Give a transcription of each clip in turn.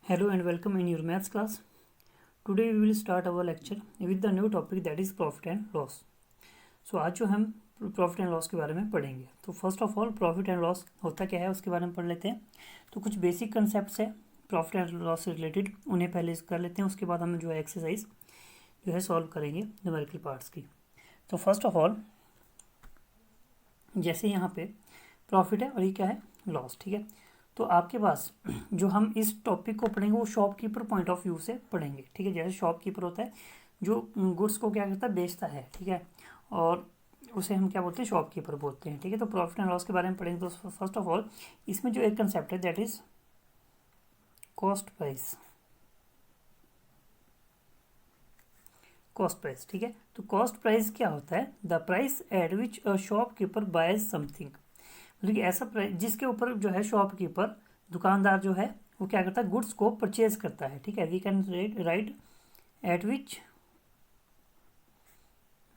Hello and welcome in your maths class. Today we will start our lecture with the new topic that is profit and loss. So आज जो हम profit and loss के बारे में पढ़ेंगे, तो first of all profit and loss होता क्या है उसके बारे में पढ़ लेते हैं। तो कुछ बेसिक कंसेप्ट है प्रॉफिट एंड लॉस से रिलेटेड, उन्हें पहले कर लेते हैं। उसके बाद हम जो है एक्सरसाइज जो है सॉल्व करेंगे न्यूमेरिकल पार्ट्स की। तो फर्स्ट ऑफ ऑल जैसे यहाँ पे प्रॉफिट है और ये क्या है लॉस, ठीक है। तो आपके पास जो हम इस टॉपिक को पढ़ेंगे वो शॉपकीपर पॉइंट ऑफ व्यू से पढ़ेंगे, ठीक है। जैसे शॉपकीपर होता है जो गुड्स को क्या करता है, बेचता है, ठीक है, और उसे हम क्या बोलते हैं, शॉपकीपर बोलते हैं, ठीक है। तो प्रॉफिट एंड लॉस के बारे में पढ़ेंगे। तो फर्स्ट ऑफ ऑल इसमें जो एक कंसेप्ट है that is cost price. Cost price, ठीक है। तो कॉस्ट प्राइस क्या होता है, the price at which a shopkeeper boys something, मतलब कि ऐसा प्राइस जिसके ऊपर जो है शॉपकीपर, दुकानदार जो है वो क्या करता है, गुड्स को परचेज करता है, ठीक है। We can write at which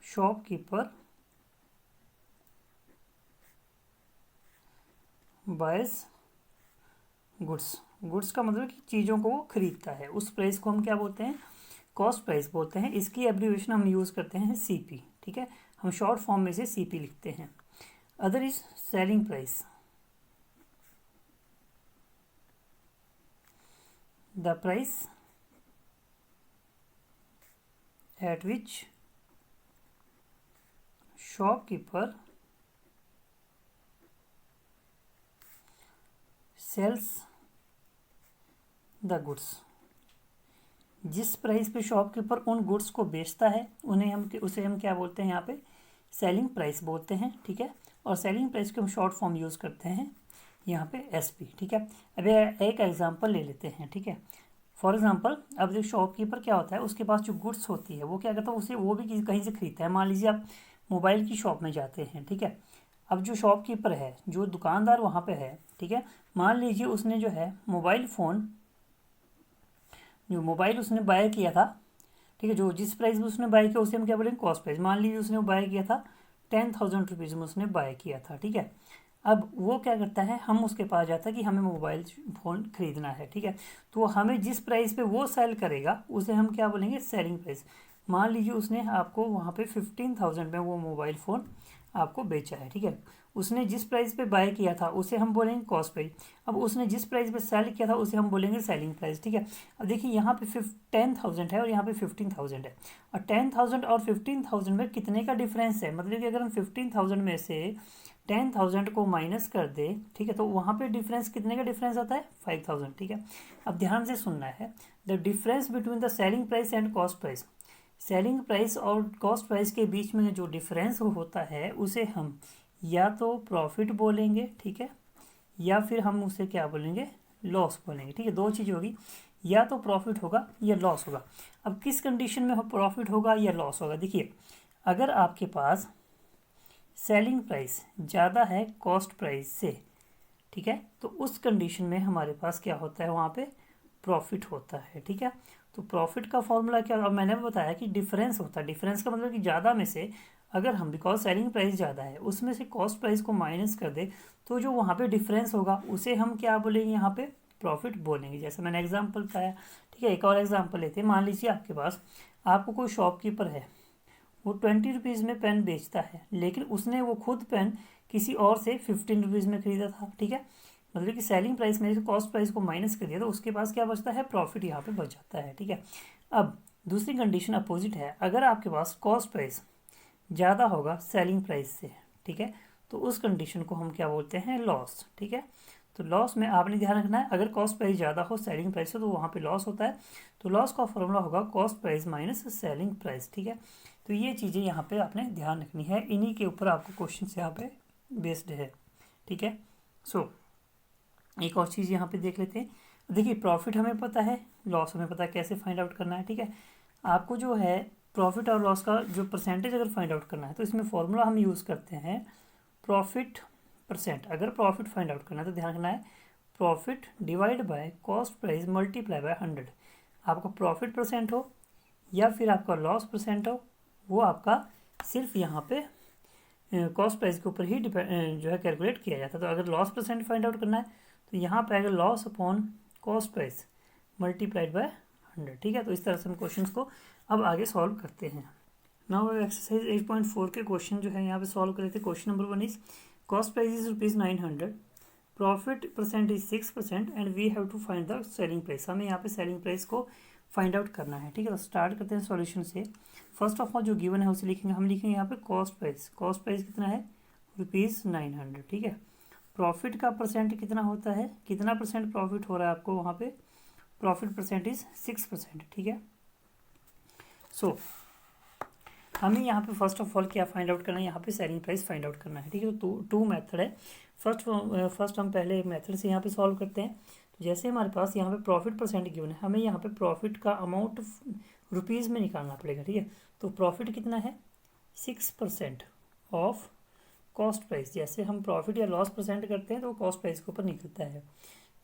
shopkeeper buys goods. Goods का मतलब कि चीज़ों को वो खरीदता है, उस प्राइस को हम क्या बोलते हैं, कॉस्ट प्राइस बोलते हैं। इसकी एब्रीविएशन हम यूज़ करते हैं सीपी, ठीक है। हम शॉर्ट फॉर्म में से सीपी लिखते हैं। Other is selling price, the price at which shopkeeper sells the goods। जिस प्राइस पे शॉपकीपर उन गुड्स को बेचता है उसे हम क्या बोलते हैं, यहाँ पे सेलिंग प्राइस बोलते हैं, ठीक है। और सेलिंग प्राइस को हम शॉर्ट फॉर्म यूज़ करते हैं यहाँ पे एसपी, ठीक है। अब एक एग्जांपल ले लेते हैं, ठीक है। फॉर एग्जांपल अब जो शॉपकीपर क्या होता है, उसके पास जो गुड्स होती है वो क्या करता है, उसे वो भी कहीं से खरीदता है। मान लीजिए आप मोबाइल की शॉप में जाते हैं, ठीक है। अब जो शॉपकीपर है, जो दुकानदार वहाँ पे है, ठीक है, मान लीजिए उसने जो है जो मोबाइल उसने बाय किया था, ठीक है, जो जिस प्राइस में उसने बाय किया उसे हम क्या बोलेंगे, कॉस्ट प्राइस। मान लीजिए उसने बाय किया था 10,000 रुपीज़ में उसने बाय किया था, ठीक है। अब वो क्या करता है, हम उसके पास जाता है कि हमें मोबाइल फ़ोन खरीदना है, ठीक है। तो हमें जिस प्राइस पे वो सेल करेगा उसे हम क्या बोलेंगे, सेलिंग प्राइस। मान लीजिए उसने आपको वहाँ पे 15,000 में वो मोबाइल फ़ोन आपको बेचा है, ठीक है। उसने जिस प्राइस पे बाय किया था उसे हम बोलेंगे कॉस्ट प्राइस। अब उसने जिस प्राइस पे सेल किया था उसे हम बोलेंगे सेलिंग प्राइस, ठीक है। अब देखिए यहाँ पे 10,000 है और यहाँ पे 15,000 है, और 10,000 और 15,000 में कितने का डिफरेंस है, मतलब कि अगर हम 15,000 में से 10,000 को माइनस कर दे, ठीक है, तो वहाँ पे डिफरेंस कितने का डिफरेंस आता है, 5,000, ठीक है। अब ध्यान से सुनना है, the difference between the selling price and cost price. Selling price और कॉस्ट प्राइस के बीच में जो डिफरेंस होता है उसे हम या तो प्रॉफिट बोलेंगे, ठीक है, या फिर हम उसे क्या बोलेंगे, लॉस बोलेंगे, ठीक है। दो चीज़ होगी, या तो प्रॉफिट होगा या लॉस होगा। अब किस कंडीशन में प्रॉफिट होगा या लॉस होगा, देखिए अगर आपके पास सेलिंग प्राइस ज़्यादा है कॉस्ट प्राइस से, ठीक है, तो उस कंडीशन में हमारे पास क्या होता है, वहाँ पे प्रॉफिट होता है, ठीक है। तो प्रॉफिट का फॉर्मूला क्या, अब मैंने बताया कि डिफरेंस होता है। डिफरेंस का मतलब कि ज़्यादा में से अगर हम, बिकॉज सेलिंग प्राइस ज़्यादा है, उसमें से कॉस्ट प्राइस को माइनस कर दे तो जो वहाँ पे डिफरेंस होगा उसे हम क्या बोलेंगे, यहाँ पे प्रॉफिट बोलेंगे। जैसे मैंने एग्जांपल बताया, ठीक है। एक और एग्जांपल लेते हैं। मान लीजिए आपके पास, आपको कोई शॉपकीपर है, वो 20 रुपीज़ में पेन बेचता है, लेकिन उसने वो खुद पेन किसी और से 15 रुपीज़ में खरीदा था, ठीक है। मतलब कि सेलिंग प्राइस में से कॉस्ट प्राइस को माइनस कर दिया तो उसके पास क्या बचता है, प्रॉफिट यहाँ पे बच जाता है, ठीक है। अब दूसरी कंडीशन अपोजिट है, अगर आपके पास कॉस्ट प्राइस ज़्यादा होगा सेलिंग प्राइस से, ठीक है, तो उस कंडीशन को हम क्या बोलते हैं, लॉस, ठीक है। तो लॉस में आपने ध्यान रखना है, अगर कॉस्ट प्राइस ज़्यादा हो सेलिंग प्राइस से तो वहाँ पे लॉस होता है। तो लॉस का फॉर्मूला होगा cost price minus selling price, ठीक है। तो ये चीज़ें यहाँ पे आपने ध्यान रखनी है, इन्हीं के ऊपर आपको क्वेश्चन यहाँ पे बेस्ड है, ठीक है। सो एक और चीज़ यहाँ पे देख लेते हैं। देखिए प्रॉफिट हमें पता है, लॉस हमें पता है, कैसे फाइंड आउट करना है, ठीक है। आपको जो है प्रॉफिट और लॉस का जो परसेंटेज अगर फाइंड आउट करना है तो इसमें फॉर्मूला हम यूज़ करते हैं प्रॉफिट परसेंट। अगर प्रॉफिट फाइंड आउट करना है तो ध्यान रखना है profit divide by cost price multiply by 100। आपका प्रॉफिट परसेंट हो या फिर आपका लॉस परसेंट हो, वो आपका सिर्फ यहाँ पे कॉस्ट प्राइस के ऊपर ही जो है कैलकुलेट किया जाता है। तो अगर लॉस परसेंट फाइंड आउट करना है तो यहाँ पे आएगा loss upon cost price multiplied by 100, ठीक है। तो इस तरह से हम क्वेश्चंस को अब आगे सॉल्व करते हैं। नाउ एक्सरसाइज 8.4 के क्वेश्चन जो है यहाँ पे सॉल्व कर रहे थे। Question number 1 is cost price is ₹900, profit percent is 6% and we have to find the selling price. हमें यहाँ पे सेलिंग प्राइस को फाइंड आउट करना है, ठीक है। तो स्टार्ट करते हैं सॉल्यूशन से। फर्स्ट ऑफ ऑल जो गिवन है उसे लिखेंगे। हम लिखेंगे यहाँ पे कॉस्ट प्राइस। कॉस्ट प्राइस कितना है? ₹900, ठीक है। प्रॉफिट का परसेंट कितना होता है? कितना परसेंट प्रॉफिट हो रहा है आपको वहाँ पे? प्रॉफिट परसेंट इज 6%, ठीक है। सो हमें यहाँ पे फर्स्ट ऑफ ऑल क्या फाइंड आउट करना है? यहाँ पे सेलिंग प्राइस फाइंड आउट करना है, ठीक है। तो टू मेथड है। फर्स्ट हम पहले मेथड से यहाँ पे सॉल्व करते हैं। तो जैसे हमारे पास यहाँ पे प्रॉफिट परसेंट गिवन है, हमें यहाँ पे प्रॉफिट का अमाउंट रुपीज़ में निकालना पड़ेगा, ठीक है। तो प्रॉफिट कितना है? 6% ऑफ कॉस्ट प्राइस। जैसे हम प्रॉफिट या लॉस परसेंट करते हैं तो वो कॉस्ट प्राइस के ऊपर निकलता है।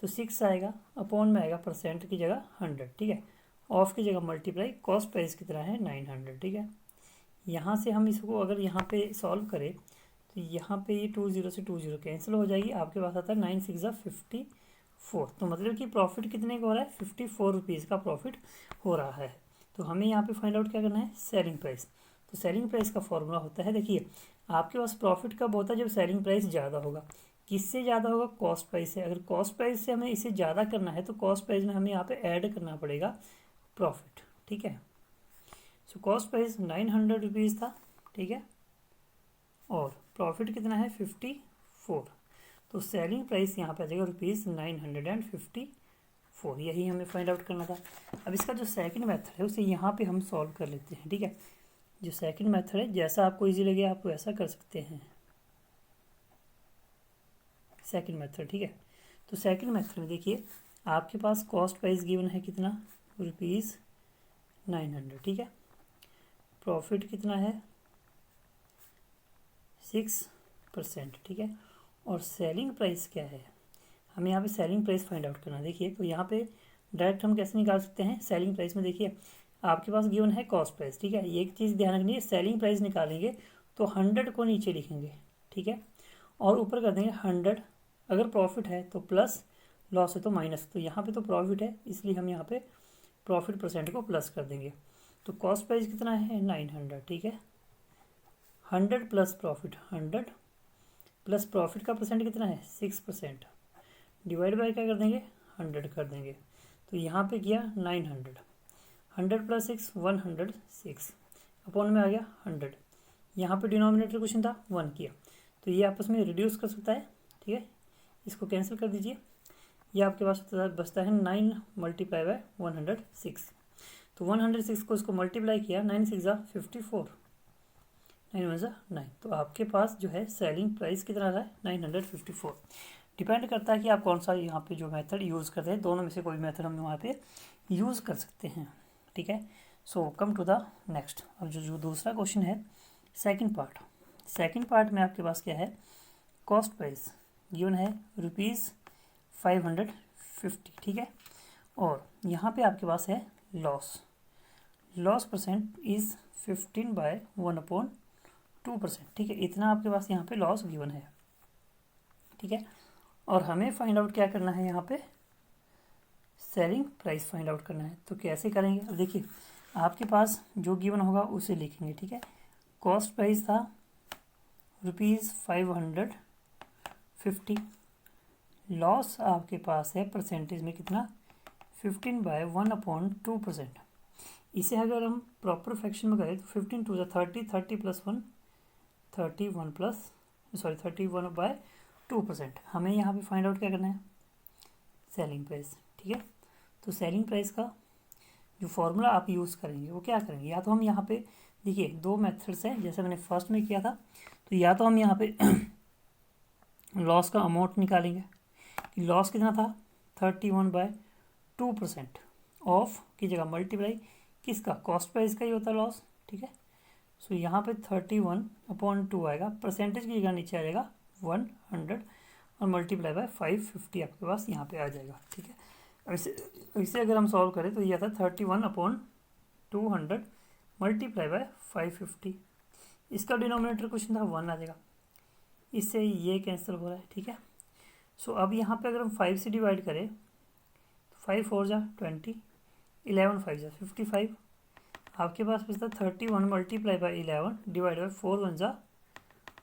तो 6 आएगा, अपॉन में आएगा परसेंट की जगह 100, ठीक है। ऑफ की जगह मल्टीप्लाई, कॉस्ट प्राइस कितना है? 900, ठीक है। यहाँ से हम इसको अगर यहाँ पे सॉल्व करें तो यहाँ पे ये 20 से 20 कैंसिल हो जाएगी। आपके पास आता है 9 6 54। तो मतलब कि प्रॉफिट कितने का हो रहा है? 54 रुपीज़ का प्रॉफिट हो रहा है। तो हमें यहाँ पे फाइंड आउट क्या करना है? Selling price. तो सेलिंग प्राइस का फॉर्मूला होता है, देखिए आपके पास प्रॉफिट कब होता है? जब सेलिंग प्राइस ज़्यादा होगा। किससे ज़्यादा होगा? कॉस्ट प्राइस से। अगर कॉस्ट प्राइस से हमें इसे ज़्यादा करना है तो कॉस्ट प्राइस में हमें यहाँ पे ऐड करना पड़ेगा प्रॉफिट, ठीक है। सो कॉस्ट प्राइस 900 रुपीज़ था, ठीक है, और प्रॉफिट कितना है? 54। तो सेलिंग प्राइस यहाँ पे आ जाएगा ₹954। यही हमें फाइंड आउट करना था। अब इसका जो सेकंड मेथड है उसे यहाँ पे हम सॉल्व कर लेते हैं, ठीक है। जो सेकंड मेथड है, जैसा आपको इजी लगे आप वैसा कर सकते हैं। सेकंड मेथड, ठीक है। तो सेकंड मेथड में देखिए आपके पास कॉस्ट प्राइस गिवन है कितना? ₹900, ठीक है। प्रॉफिट कितना है? 6%, ठीक है। और सेलिंग प्राइस क्या है? हमें यहाँ पे सेलिंग प्राइस फाइंड आउट करना है। देखिए तो यहाँ पे डायरेक्ट हम कैसे निकाल सकते हैं सेलिंग प्राइस में? देखिए आपके पास गिवन है कॉस्ट प्राइस, ठीक है। एक चीज़ ध्यान रखनी है, सेलिंग प्राइस निकालेंगे तो 100 को नीचे लिखेंगे, ठीक है, और ऊपर कर देंगे 100। अगर प्रॉफिट है तो प्लस, लॉस है तो माइनस। तो यहाँ पे तो प्रॉफिट है इसलिए हम यहाँ पे प्रॉफिट परसेंट को प्लस कर देंगे। तो कॉस्ट प्राइस कितना है? 900, ठीक है। 100 प्लस प्रॉफिट 100 प्लस प्रॉफिट का परसेंट कितना है? 6%। डिवाइड बाय क्या कर देंगे? 100 कर देंगे। तो यहाँ पे किया 900, 100 प्लस 6 106, अपॉन में आ गया 100। यहाँ पे डिनोमिनेटर क्वेश्चन था 1 किया, तो ये आपस में रिड्यूस कर सकता है, ठीक है। इसको कैंसिल कर दीजिए। ये आपके पास बचता है 9 मल्टीप्लाई बाय 106। तो 106 को इसको मल्टीप्लाई किया, 9 6 54, 9 1 9। तो आपके पास जो है सेलिंग प्राइस कितना आ रहा है? 954। डिपेंड करता है कि आप कौन सा यहाँ पे जो मेथड यूज़ करते हैं। दोनों में से कोई मेथड हम वहाँ पे यूज़ कर सकते हैं, ठीक है। सो कम टू द नेक्स्ट। अब जो दूसरा क्वेश्चन है, सेकंड पार्ट। सेकंड पार्ट में आपके पास क्या है? कॉस्ट प्राइस गिवन है ₹550, ठीक है। और यहाँ पे आपके पास है लॉस। लॉस परसेंट इज़ 15/1/2%, ठीक है। इतना आपके पास यहाँ पे लॉस गिवन है, ठीक है। और हमें फाइंड आउट क्या करना है? यहाँ पे सेलिंग प्राइस फाइंड आउट करना है। तो कैसे करेंगे? अब देखिए आपके पास जो गिवन होगा उसे लिखेंगे, ठीक है। कॉस्ट प्राइस था ₹550। लॉस आपके पास है परसेंटेज में कितना? 15/1/2%। इसे अगर हम प्रॉपर फ्रैक्शन में करें तो 15 2 30, 30 प्लस 1 31/2%। हमें यहाँ पे फाइंड आउट क्या करना है? सेलिंग प्राइस, ठीक है। तो सेलिंग प्राइस का जो फॉर्मूला आप यूज़ करेंगे वो क्या करेंगे? या तो हम यहाँ पे देखिए दो मेथड्स हैं, जैसे मैंने फर्स्ट में किया था। तो या तो हम यहाँ पे लॉस का अमाउंट निकालेंगे कि लॉस कितना था? 31/2%। ऑफ की जगह मल्टीप्लाई किसका? कॉस्ट प्राइस का ही होता है लॉस, ठीक है। सो यहाँ पे 31/2 आएगा, परसेंटेज की जगह नीचे आ जाएगा 100 और मल्टीप्लाई बाय 550 आपके पास यहाँ पे आ जाएगा, ठीक है। अब इसे अगर हम सॉल्व करें तो ये आता है 31/200 मल्टीप्लाई बाय 550। इसका डिनोमिनेटर क्वेश्चन था 1 आ जाएगा, इससे ये कैंसिल हो रहा है, ठीक है। सो अब यहाँ पे अगर हम 5 से डिवाइड करें तो 5 4 जा 20, 11 5 जा 55, आपके पास बचता 31 मल्टीप्लाई बाई 11 डिवाइड बाई 4 1 जा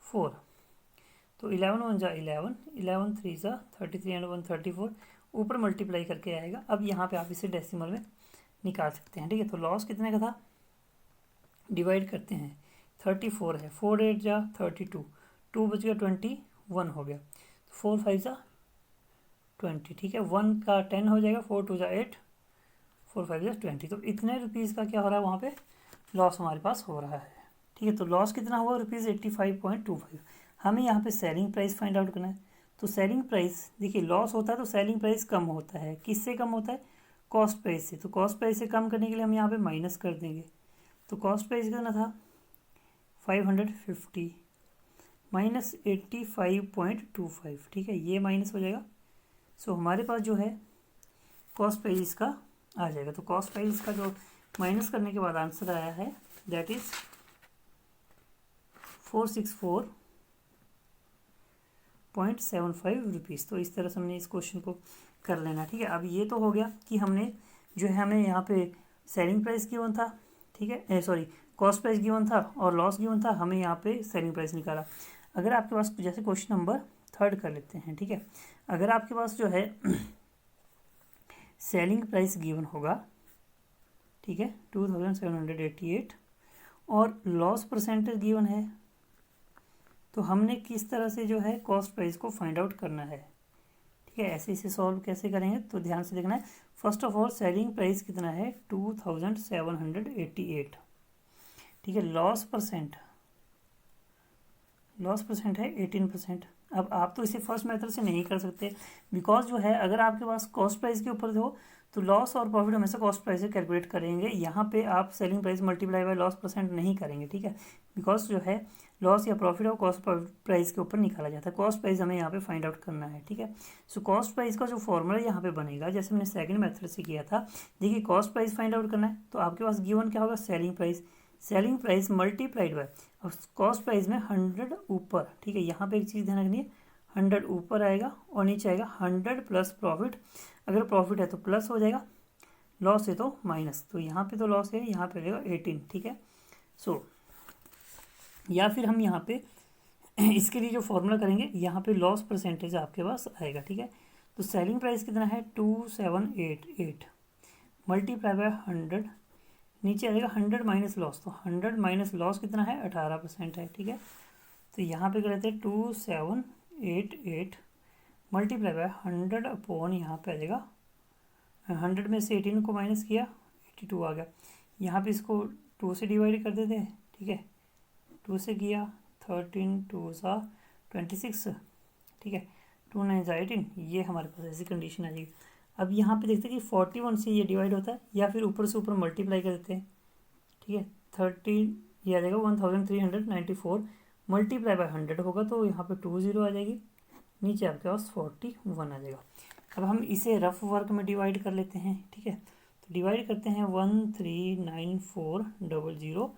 4, तो 11 1 जा 11, 11 3 जा 33 एंड 1 34, ऊपर मल्टीप्लाई करके आएगा। अब यहाँ पे आप इसे डेसिमल में निकाल सकते हैं, ठीक है। तो लॉस कितने का था, डिवाइड करते हैं, 34 है, 4 8 जा 32, 2 बच गया 21 हो गया, 4 5 जा 20, ठीक है। 1 का 10 हो जाएगा, 4 2 जा 8, 4 5 जा 20, तो इतने रुपीज़ का क्या हो रहा है वहाँ पे लॉस हमारे पास हो रहा है, ठीक है। तो लॉस कितना हुआ, ₹85.25। हमें यहाँ पे सेलिंग प्राइस फाइंड आउट करना है। तो सेलिंग प्राइस देखिए, लॉस होता है तो सेलिंग प्राइस कम होता है, किससे कम होता है, कॉस्ट प्राइस से। तो कॉस्ट प्राइस से कम करने के लिए हम यहाँ पे माइनस कर देंगे। तो कॉस्ट प्राइस कितना था 550 माइनस 85.25, ठीक है, ये माइनस हो जाएगा। सो हमारे पास जो है कॉस्ट प्राइस का आ जाएगा। तो कॉस्ट प्राइस का जो माइनस करने के बाद आंसर आया है दैट इज 464.75 रुपीज़। तो इस तरह से हमने इस क्वेश्चन को कर लेना, ठीक है। अब ये तो हो गया कि हमने जो है हमें यहाँ पे सेलिंग प्राइस गिवन था, ठीक है, सॉरी कॉस्ट प्राइस गिवन था और लॉस गिवन था, हमें यहाँ पे सेलिंग प्राइस निकाला। अगर आपके पास जैसे क्वेश्चन नंबर 3 कर लेते हैं, ठीक है, अगर आपके पास जो है सेलिंग प्राइस गिवन होगा, ठीक है, 2788 और लॉस परसेंटेज गिवन है, तो हमने किस तरह से जो है कॉस्ट प्राइस को फाइंड आउट करना है, ठीक है। ऐसे इसे सॉल्व कैसे करेंगे, तो ध्यान से देखना है। First of all selling price कितना है 2788, ठीक है। लॉस परसेंट है 18%। अब आप तो इसे फर्स्ट मेथड से नहीं कर सकते, बिकॉज जो है अगर आपके पास कॉस्ट प्राइस के ऊपर हो तो लॉस और प्रॉफिट हमेशा कॉस्ट प्राइस से कैलकुलेट करेंगे। यहाँ पे आप selling price multiply by loss percent नहीं करेंगे, ठीक है, बिकॉज जो है लॉस या प्रॉफिट और कॉस्ट प्राइस के ऊपर निकाला जाता है। कॉस्ट प्राइस हमें यहाँ पे फाइंड आउट करना है, ठीक है। सो कॉस्ट प्राइस का जो फॉर्मूला यहाँ पे बनेगा, जैसे हमने सेकंड मेथड से किया था, देखिए कॉस्ट प्राइस फाइंड आउट करना है तो आपके पास गिवन क्या होगा, सेलिंग प्राइस मल्टीप्लाइड बाय, और कॉस्ट प्राइस में 100 ऊपर, ठीक है। यहाँ पे एक चीज़ ध्यान रखनी है, 100 ऊपर आएगा और नीचे आएगा 100 प्लस प्रॉफिट। अगर प्रॉफिट है तो प्लस हो जाएगा, लॉस है तो माइनस। तो यहाँ पे तो लॉस है, यहाँ पे रहेगा 18, ठीक है। सो या फिर हम यहाँ पे इसके लिए जो फॉर्मूला करेंगे, यहाँ पे लॉस परसेंटेज आपके पास आएगा, ठीक है। तो सेलिंग प्राइस कितना है 2788 मल्टीप्लाई बाय 100, नीचे आ जाएगा 100 माइनस लॉस, तो 100 माइनस लॉस कितना है 18% है, ठीक है। तो यहाँ पे करते हैं 2788 मल्टीप्लाई बाय 100 अपॉन, यहाँ पे आ जाएगा 100 में से 18 को माइनस किया 82 आ गया। यहाँ पे इसको 2 से डिवाइड कर देते हैं, ठीक है, 2 से किया 13 2 सा 26, ठीक है, 2 9 सा 18, ये हमारे पास ऐसी कंडीशन आ जाएगी। अब यहाँ पे देखते हैं कि 41 से ये डिवाइड होता है या फिर ऊपर से ऊपर मल्टीप्लाई कर देते हैं, ठीक है। 13 ये आ जाएगा 1394 मल्टीप्लाई बाय 100 होगा, तो यहाँ पे 20 आ जाएगी, नीचे आपके पास 41 आ जाएगा। अब हम इसे रफ वर्क में डिवाइड कर लेते हैं, ठीक है। तो डिवाइड करते हैं 139400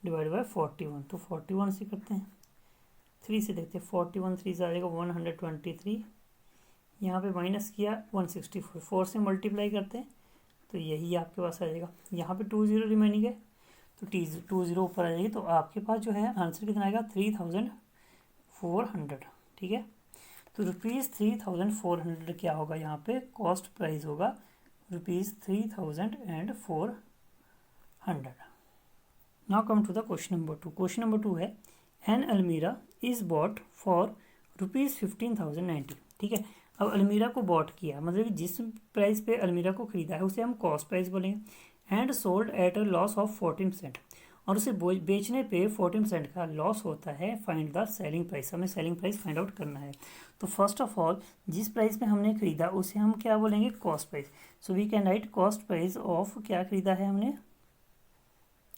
डिवाइड बाय 41, तो 41 से करते हैं, 3 से देखते हैं, 41 3 से आ जाएगा 123, यहाँ पे माइनस किया 164, 4 से मल्टीप्लाई करते हैं तो यही आपके पास आ जाएगा। यहाँ पे 20 रिमेनिंग है तो 20 ऊपर आ जाएगी, तो आपके पास जो है आंसर कितना आएगा 3400, ठीक है। तो ₹3400 क्या होगा, यहाँ पे कॉस्ट प्राइस होगा ₹3400। Now come to the question number 2। Question number 2 है एन अलमीरा इज बॉट फॉर ₹15,090, ठीक है। अब अलमीरा को बॉट किया, मतलब कि जिस प्राइस पे अलमीरा को खरीदा है उसे हम कॉस्ट प्राइस बोलेंगे। And sold at a loss of 14%, और उसे बेचने पे 14% का लॉस होता है। फाइंड द सेलिंग प्राइस, हमें सेलिंग प्राइस फाइंड आउट करना है। तो फर्स्ट ऑफ ऑल जिस प्राइस पे हमने खरीदा उसे हम क्या बोलेंगे, cost price. So we can write cost price of, क्या खरीदा है हमने,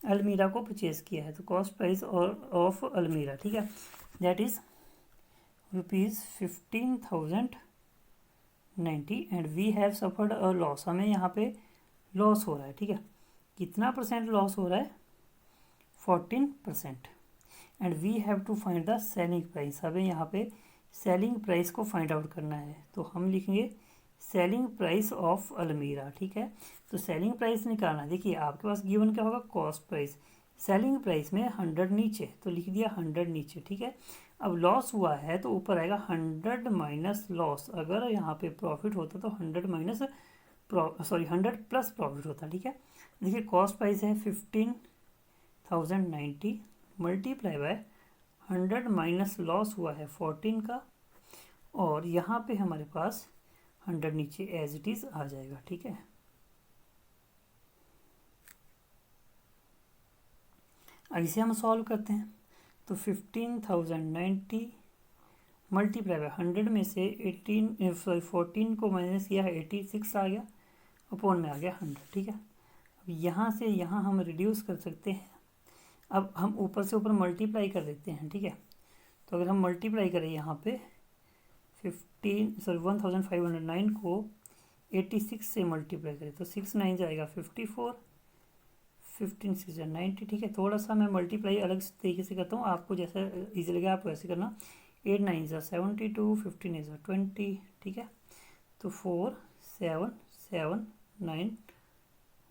अलमीरा को परचेज किया है, तो कॉस्ट प्राइस ऑफ अलमीरा, ठीक है, that is ₹15,090 and we have suffered a loss, हमें यहाँ पे लॉस हो रहा है, ठीक है। कितना परसेंट लॉस हो रहा है 14%, and we have to find the selling price, हमें यहाँ पे सेलिंग प्राइस को फाइंड आउट करना है। तो हम लिखेंगे सेलिंग प्राइस ऑफ अलमीरा, ठीक है। तो सेलिंग प्राइस निकालना, देखिए आपके पास गिवन क्या होगा, कॉस्ट प्राइस। सेलिंग प्राइस में 100 नीचे, तो लिख दिया 100 नीचे, ठीक है। अब लॉस हुआ है तो ऊपर आएगा 100 माइनस लॉस। अगर यहाँ पे प्रॉफिट होता तो 100 माइनस 100 प्लस प्रॉफिट होता, ठीक है। देखिए कॉस्ट प्राइस है 15,090 मल्टीप्लाई बाय 100 माइनस लॉस हुआ है 14 का, और यहाँ पे हमारे पास 100 नीचे एज इट इज़ आ जाएगा, ठीक है। अब इसे हम सॉल्व करते हैं। तो 15,090 मल्टीप्लाई बाय 100 में से 14 को माइनस किया है 86 आ गया, अपॉन में आ गया 100, ठीक है। अब यहाँ से यहाँ हम रिड्यूस कर सकते हैं। अब हम ऊपर से ऊपर मल्टीप्लाई कर देते हैं, ठीक है। तो अगर हम मल्टीप्लाई करें यहाँ पे 1509 को 86 से मल्टीप्लाई करें तो 6 9 जाएगा 54, 15 6 90, ठीक है। थोड़ा सा मैं मल्टीप्लाई अलग तरीके से करता हूँ, आपको जैसा ईजी लगे आप वैसे करना। 8 9 72, 15 20, ठीक है। तो 4 7 7 9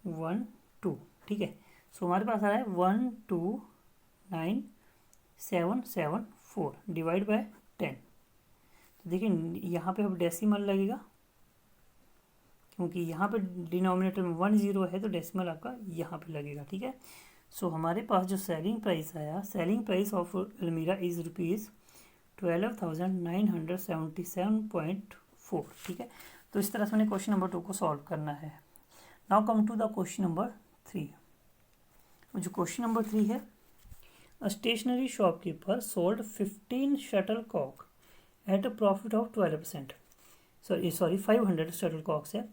1 2, ठीक है। सो हमारे पास आ रहा है 1 2 9 7 7 4 डिवाइड बाय 10। तो देखिए यहाँ पे अब डेसिमल लगेगा, क्योंकि यहाँ पे डिनोमिनेटर में 1 0 है तो डेसिमल आपका यहाँ पे लगेगा, ठीक है। सो हमारे पास जो सेलिंग प्राइस आया, सेलिंग प्राइस ऑफ अलमीरा इज़ रुपीज़ 12,977.4, ठीक है। तो इस तरह से मैंने क्वेश्चन नंबर 2 को सॉल्व करना है। Now come to the question number 3। जो क्वेश्चन नंबर 3 है, a stationery shopkeeper sold 15 shuttlecock at a profit of 12%। Sorry 500 shuttlecocks है।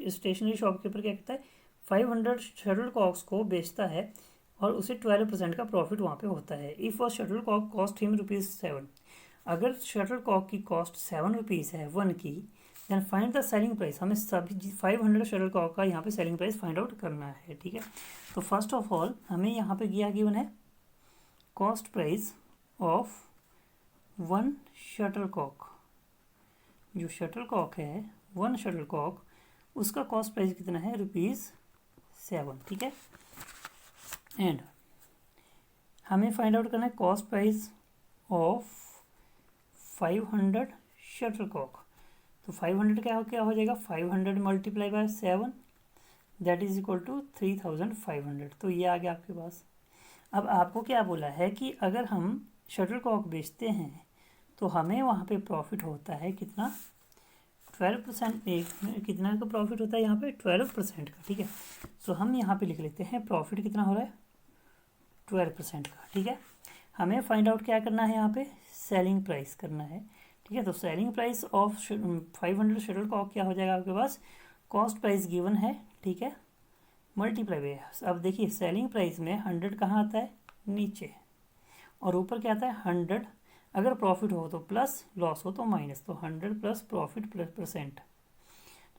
स्टेशनरी शॉपकीपर क्या कहता है, 500 शटलकॉक्स को बेचता है और उसे 12% का प्रॉफिट वहाँ पे होता है। If a shuttlecock cost him ₹7, अगर शटलकॉक की कॉस्ट 7 रुपीज़ है 1 की, then find the selling price. हमें सभी 500 शटलकॉक का यहाँ पे सेलिंग प्राइस फाइंड आउट करना है, ठीक है। तो फर्स्ट ऑफ ऑल हमें यहाँ पे क्या गिवन है, कॉस्ट प्राइस ऑफ 1 शटलकॉक। जो शटलकॉक है 1 शटलकॉक, उसका कॉस्ट प्राइस कितना है, ₹7, ठीक है। एंड हमें फाइंड आउट करना है कॉस्ट प्राइस ऑफ 500 शटलकॉक। तो 500 क्या हो जाएगा, 500 multiply by 7 that is equal to 3500। तो ये आ गया आपके पास। अब आपको क्या बोला है कि अगर हम शटलकॉक बेचते हैं तो हमें वहाँ पे प्रॉफिट होता है कितना, 12%। एक कितना का प्रॉफिट होता है यहाँ पे, 12% का, ठीक है। सो हम यहाँ पे लिख लेते हैं प्रॉफिट कितना हो रहा है, 12% का, ठीक है। हमें फाइंड आउट क्या करना है, यहाँ पे सेलिंग प्राइस करना है, ठीक है। तो सेलिंग प्राइस ऑफ 500 शटलकॉक क्या हो जाएगा आपके पास, कॉस्ट प्राइस गिवन है, ठीक है, मल्टीप्लाई बाय। अब देखिए सेलिंग प्राइस में 100 कहाँ आता है, नीचे, और ऊपर क्या आता है 100। अगर प्रॉफिट हो तो प्लस, लॉस हो तो माइनस, तो 100 प्लस प्रॉफिट प्लस %।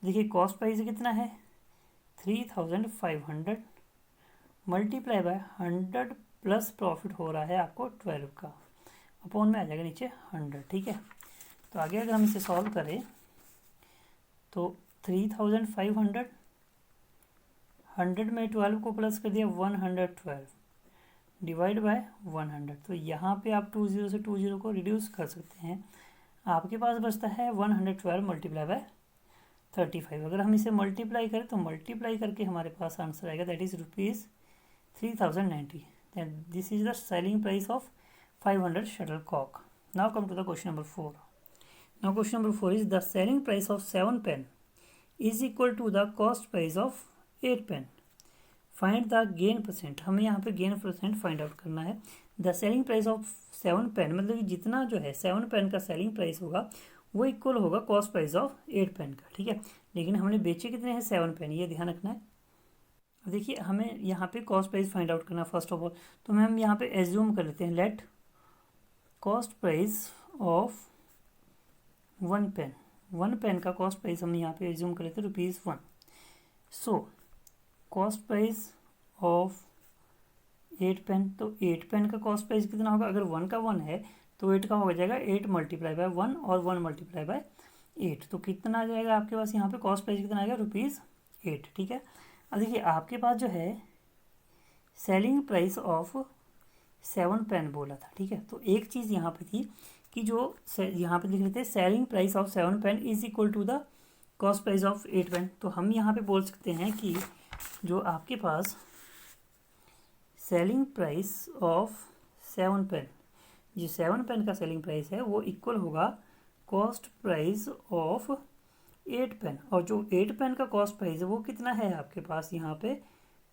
देखिए कॉस्ट प्राइस कितना है 3500 मल्टीप्लाई बाय 100 प्लस प्रॉफिट हो रहा है आपको 12 का, अपॉन में आ जाएगा नीचे 100, ठीक है। तो आगे अगर हम इसे सॉल्व करें तो 3500, 100 में 12 को प्लस कर दिया 112 डिवाइड बाय 100। तो यहाँ पे आप 20 से 20 को रिड्यूस कर सकते हैं, आपके पास बचता है 112 मल्टीप्लाई बाय 35। अगर हम इसे मल्टीप्लाई करें तो मल्टीप्लाई करके हमारे पास आंसर आएगा that is ₹3090। This is the selling price of 500 shuttlecock. Now come to the question number 4। Now question number 4 is the selling price of 7 pen is equal to the cost price of 8 pen. Find the gain %। हमें यहाँ पे gain % find out करना है। The selling price of 7 pen, मतलब कि जितना जो है 7 पेन का सेलिंग प्राइस होगा वो इक्वल होगा कॉस्ट प्राइस ऑफ 8 पेन का, ठीक है। लेकिन हमने बेचे कितने हैं, 7 पेन, ये ध्यान रखना है। देखिए हमें यहाँ पे कॉस्ट प्राइस फाइंड आउट करना फर्स्ट ऑफ ऑल, तो हम यहाँ पे एज्यूम कर लेते हैं let cost price of 1 pen. 1 pen का कॉस्ट प्राइस हम यहाँ पे एज्यूम कर लेते हैं ₹1। So cost price of 8 pen, तो 8 पेन का कॉस्ट प्राइस कितना होगा, अगर 1 का 1 है तो 8 का हो जाएगा 8 मल्टीप्लाई बाय 1 और 1 मल्टीप्लाई बाय 8, तो कितना आ जाएगा आपके पास यहाँ पे कॉस्ट प्राइस कितना आएगा ₹8, ठीक है। अब देखिए आपके पास जो है सेलिंग प्राइस ऑफ 7 पेन बोला था, ठीक है। तो एक चीज़ यहाँ पे थी कि जो यहाँ पे लिख रहे थे selling price of 7 pen is equal to the cost price of 8 pen, तो हम यहाँ पे बोल सकते हैं कि जो आपके पास सेलिंग प्राइस ऑफ 7 पेन, जो 7 पेन का सेलिंग प्राइस है वो इक्वल होगा कॉस्ट प्राइस ऑफ 8 पेन, और जो 8 पेन का कॉस्ट प्राइस है वो कितना है आपके पास यहाँ पे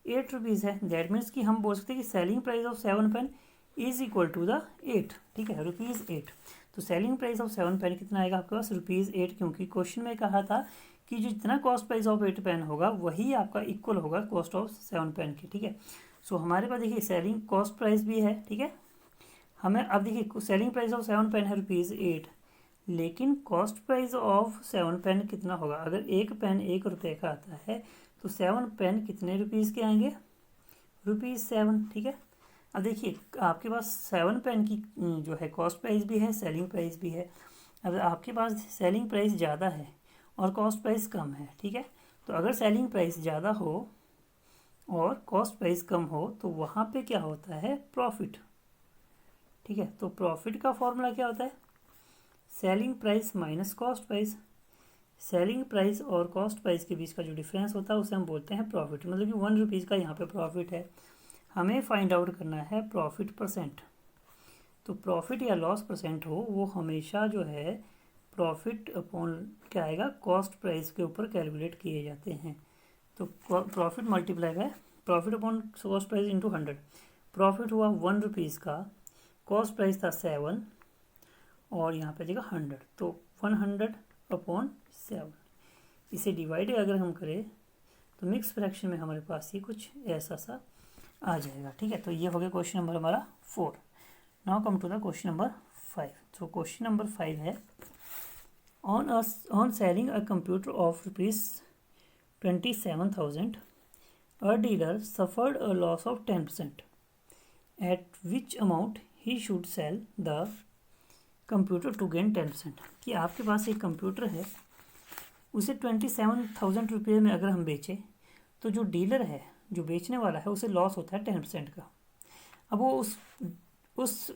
₹8 है। दैट मीन्स कि हम बोल सकते हैं कि selling price of 7 pen is equal to the 8, ठीक है, ₹8। तो सेलिंग प्राइस ऑफ 7 पेन कितना आएगा आपके पास ₹8, क्योंकि क्वेश्चन में कहा था कि जो जितना कॉस्ट प्राइस ऑफ 8 पेन होगा वही आपका इक्वल होगा कॉस्ट ऑफ 7 पेन की, ठीक है। सो हमारे पास देखिए सेलिंग कॉस्ट प्राइस भी है, ठीक है। हमें अब देखिए सेलिंग प्राइस ऑफ 7 पेन है ₹8, लेकिन कॉस्ट प्राइस ऑफ 7 पेन कितना होगा। अगर एक पेन ₹1 का आता है तो 7 पेन कितने रुपीज़ के आएंगे, ₹7, ठीक है। अब देखिए आपके पास 7 पेन की जो है कॉस्ट प्राइस भी है, सेलिंग प्राइस भी है। अब आपके पास सेलिंग प्राइस ज़्यादा है और कॉस्ट प्राइस कम है, ठीक है। तो अगर सेलिंग प्राइस ज़्यादा हो और कॉस्ट प्राइस कम हो तो वहाँ पे क्या होता है, प्रॉफिट, ठीक है। तो प्रॉफिट का फॉर्मूला क्या होता है, selling price minus cost price. Selling price और कॉस्ट प्राइस के बीच का जो डिफरेंस होता है उसे हम बोलते हैं प्रॉफिट, मतलब कि ₹1 का यहाँ पे प्रॉफिट है। हमें फाइंड आउट करना है प्रॉफिट परसेंट। तो प्रॉफिट या लॉस परसेंट हो वो हमेशा जो है प्रॉफिट अपॉन क्या आएगा, कॉस्ट प्राइस के ऊपर कैलकुलेट किए जाते हैं। तो profit multiply by profit upon cost price into 100। Profit हुआ ₹1 का, कॉस्ट प्राइस था 7 और यहाँ पे जगह 100, तो 100 अपॉन 7। इसे डिवाइड अगर हम करें तो मिक्स फ्रैक्शन में हमारे पास ये कुछ ऐसा सा आ जाएगा, ठीक है। तो ये हो गया क्वेश्चन नंबर हमारा 4। Now come to the question number 5। तो क्वेश्चन नंबर 5 है on selling a computer of ₹27,000 a dealer suffered a loss of 10%, at which amount he should sell the computer to gain 10%। कि आपके पास एक computer है, उसे ₹27,000 में अगर हम बेचें तो जो डीलर है, जो बेचने वाला है, उसे लॉस होता है 10% का। अब वो उस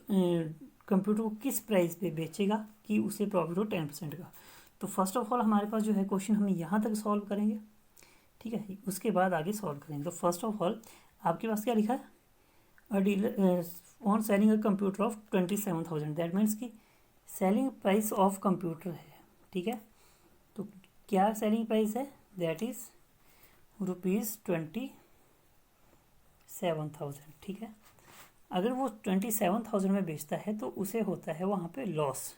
कंप्यूटर को किस प्राइस पे बेचेगा कि उसे प्रॉफिट हो 10% का। तो फर्स्ट ऑफ ऑल हमारे पास जो है क्वेश्चन हम यहाँ तक सॉल्व करेंगे, ठीक है, उसके बाद आगे सॉल्व करेंगे। तो फर्स्ट ऑफ ऑल आपके पास क्या लिखा है, अ dealer on selling a computer of 27,000, that means कि सेलिंग प्राइस ऑफ कंप्यूटर है, ठीक है। तो क्या सेलिंग प्राइस है, दैट इज़ ₹27,000, ठीक है। अगर वो 27,000 में बेचता है तो उसे होता है वहाँ पे लॉस।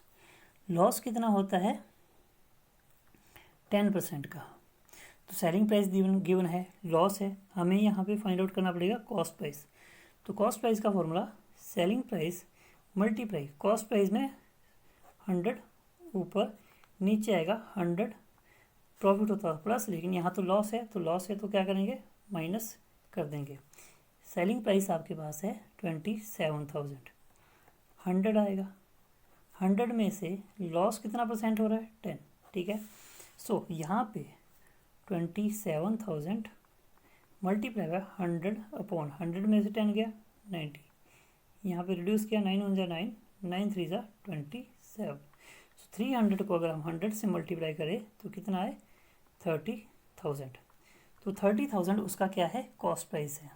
लॉस कितना होता है, 10% का। तो सेलिंग प्राइस गिवन है, लॉस है, हमें यहाँ पे फाइंड आउट करना पड़ेगा कॉस्ट प्राइस। तो कॉस्ट प्राइस का formula selling price multiply cost price में 100 ऊपर, नीचे आएगा 100, प्रॉफिट होता है प्लस, लेकिन यहाँ तो लॉस है, तो क्या करेंगे, माइनस कर देंगे। सेलिंग प्राइस आपके पास है 27,000, 100 आएगा, 100 में से लॉस कितना परसेंट हो रहा है, 10, ठीक है। सो यहाँ पे 27,000 मल्टीप्लाई बाय 100 अपॉन 100 में से 10 गया 90, यहाँ पे रिड्यूस किया, 9 1 9, 9 3 27। 300 को अगर हम 100 से मल्टीप्लाई करें तो कितना है, 30,000। तो 30,000 उसका क्या है, कॉस्ट प्राइस है,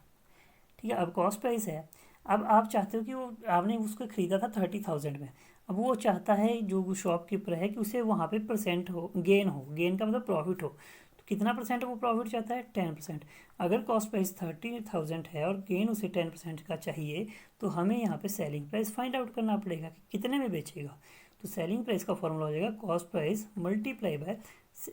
ठीक है। अब कॉस्ट प्राइस है, अब आप चाहते हो कि वो आपने उसको ख़रीदा था 30,000 में, अब वो चाहता है जो शॉपकीपर है कि उसे वहाँ पे परसेंट हो, गेन का मतलब प्रॉफिट हो। तो कितना परसेंट वो प्रॉफिट चाहता है, 10%। अगर कॉस्ट प्राइस 30,000 है और गेन उसे 10% का चाहिए तो हमें यहाँ पे सेलिंग प्राइस फाइंड आउट करना पड़ेगा कि कितने में बेचेगा। तो सेलिंग प्राइस का फॉर्मूला हो जाएगा cost price multiply by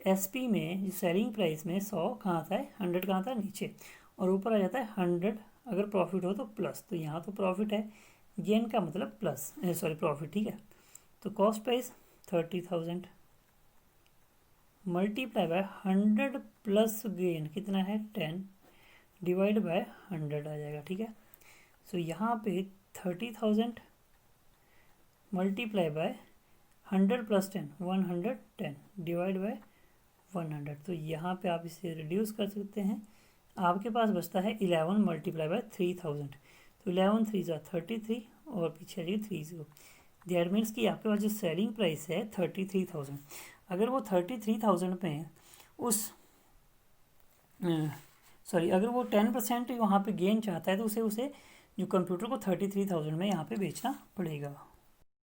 SP में सेलिंग प्राइस में 100 कहाँ आता है, 100 कहाँ आता है नीचे, और ऊपर आ जाता है 100 अगर प्रॉफिट हो तो प्लस। तो यहाँ तो प्रॉफिट है, गेन का मतलब प्लस, सॉरी प्रॉफिट, ठीक है। तो cost price 30,000 multiply by 100 plus gain कितना है 10 डिवाइड बाय 100 आ जाएगा, ठीक है। सो यहाँ पे 30,000 मल्टीप्लाई बाय 100 + 10 110 डिवाइड बाय 100। तो यहाँ पे आप इसे रिड्यूस कर सकते हैं, आपके पास बचता है 11 × 3000। तो 11 3 ज़ा 33 और पीछे आइए 30। दैट मीन्स कि आपके पास जो सेलिंग प्राइस है 33,000, अगर वो 33,000 में उस सॉरी अगर वो 10% वहाँ पे गेन चाहता है तो उसे जो कंप्यूटर को 33,000 में यहाँ पे बेचना पड़ेगा।